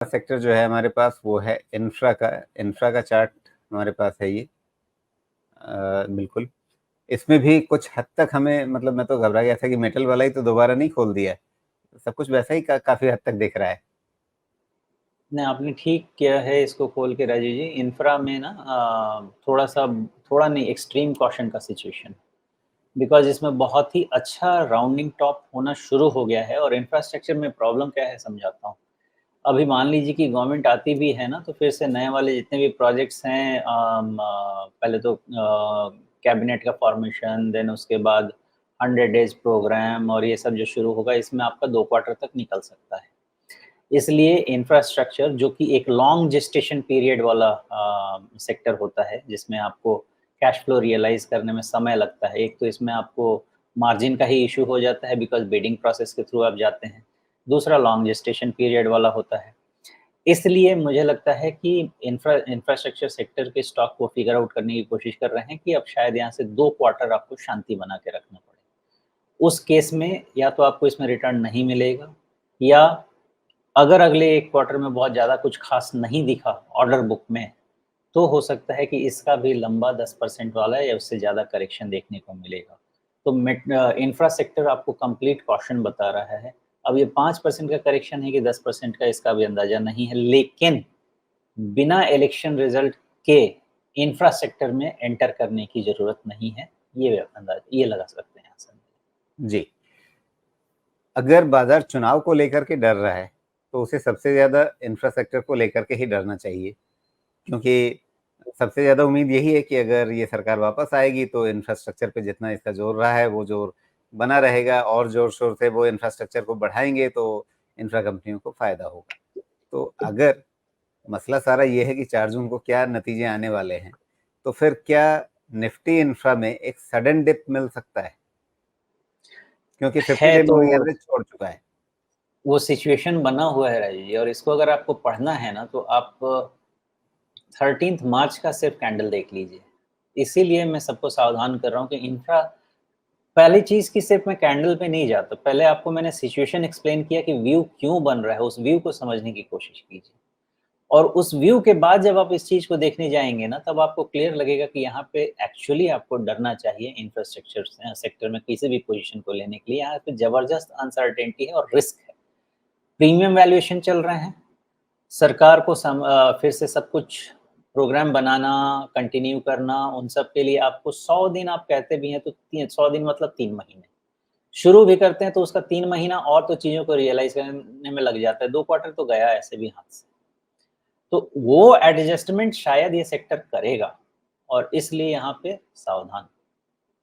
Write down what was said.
Sector जो है हमारे पास वो है इंफ्रा का चार्ट हमारे पास है ये। बिल्कुल। इसमें भी कुछ हद तक हमें मतलब मैं तो घबरा गया था कि मेटल वाला ही तो दोबारा नहीं खोल दिया है। सब कुछ वैसा ही काफ़ी हद तक दिख रहा है। नहीं, आपने ठीक किया है इसको खोल के राजीव जी। इंफ्रा में ना थोड़ा नहीं, एक्सट्रीम कॉशन का सिचुएशन, बिकॉज़ इसमें बहुत ही अच्छा राउंडिंग टॉप होना शुरू हो गया है। और इंफ्रास्ट्रक्चर में प्रॉब्लम क्या है समझाता हूँ। अभी मान लीजिए कि गवर्नमेंट आती भी है ना, तो फिर से नए वाले जितने भी प्रोजेक्ट्स हैं, पहले तो कैबिनेट का फॉर्मेशन, देन उसके बाद 100 डेज़ प्रोग्राम और ये सब जो शुरू होगा, इसमें आपका 2 क्वार्टर तक निकल सकता है। इसलिए इंफ्रास्ट्रक्चर जो कि एक लॉन्ग जेस्टेशन पीरियड वाला सेक्टर होता है, जिसमें आपको कैश फ्लो रियलाइज़ करने में समय लगता है। एक तो इसमें आपको मार्जिन का ही इश्यू हो जाता है, बिकॉज़ बिडिंग प्रोसेस के थ्रू आप जाते हैं। दूसरा लॉन्ग जेस्टेशन पीरियड वाला होता है। इसलिए मुझे लगता है कि इंफ्रास्ट्रक्चर सेक्टर के स्टॉक को फिगर आउट करने की कोशिश कर रहे हैं कि अब शायद यहाँ से 2 क्वार्टर आपको शांति बना के रखना पड़े। उस केस में या तो आपको इसमें रिटर्न नहीं मिलेगा, या अगर अगले 1 क्वार्टर में बहुत ज़्यादा कुछ ख़ास नहीं दिखा ऑर्डर बुक में, तो हो सकता है कि इसका भी लंबा 10% वाला या उससे ज़्यादा करेक्शन देखने को मिलेगा। तो इंफ्रा सेक्टर आपको कंप्लीट कॉशन बता रहा है। अब ये 5% का करेक्शन है कि 10% का, इसका भी अंदाज़ा नहीं है, लेकिन बिना इलेक्शन रिज़ल्ट के इंफ्रा सेक्टर में एंटर करने की ज़रूरत नहीं है। ये लगा सकते हैं यहाँ से। जी। अगर बाज़ार चुनाव को लेकर के डर रहा है, तो उसे सबसे ज़्यादा इंफ्रास्ट्रक्चर को लेकर के ही डरना चाहिए। क्योंकि सबसे ज़्यादा उम्मीद यही है कि अगर ये सरकार वापस आएगी तो इंफ्रास्ट्रक्चर पे जितना इसका ज़ोर रहा है वो ज़ोर बना रहेगा और ज़ोर-शोर से वो इंफ्रास्ट्रक्चर को बढ़ाएँगे तो इंफ्रा कंपनियों को फ़ायदा होगा। तो अगर मसला सारा ये है कि 4 जून को क्या नतीजे आने वाले हैं, तो फिर क्या निफ्टी इंफ्रा में एक सडन डिप मिल सकता है? क्योंकि 50 है डे तो मूविंग एवरेज छोड़ चुका है। वो सिचुएशन बना हुआ है राजीव जी, और इसको अगर आपको पढ़ना है ना, तो आप 13th मार्च का सिर्फ कैंडल देख लीजिए। इसीलिए मैं सबको सावधान कर रहा हूँ कि इंफ्रा, पहली चीज़ कि सिर्फ मैं कैंडल पे नहीं जाता, पहले आपको मैंने सिचुएशन एक्सप्लेन किया कि व्यू क्यों बन रहा है, उस व्यू को समझने की कोशिश कीजिए। और उस व्यू के बाद जब आप इस चीज़ को देखने जाएँगे ना, तब आपको क्लियर लगेगा कि यहाँ पे एक्चुअली आपको डरना चाहिए इंफ्रास्ट्रक्चर सेक्टर में किसी भी पोज़ीशन को लेने के लिए। यहाँ पे ज़बरदस्त अनसर्टेनिटी है और रिस्क है। प्रीमियम वैल्यूएशन चल रहे हैं। सरकार को फिर से सब कुछ प्रोग्राम बनाना, कंटिन्यू करना, उन सब के लिए आपको 100 दिन आप कहते भी हैं, तो 100 दिन मतलब 3 महीने। शुरू भी करते हैं तो उसका 3 महीना और तो चीज़ों को रियलाइज़ करने में लग जाता है, 2 क्वार्टर तो गया ऐसे भी हाथ से। तो वो एडजस्टमेंट शायद ये सेक्टर करेगा, और इसलिए यहाँ पे सावधान।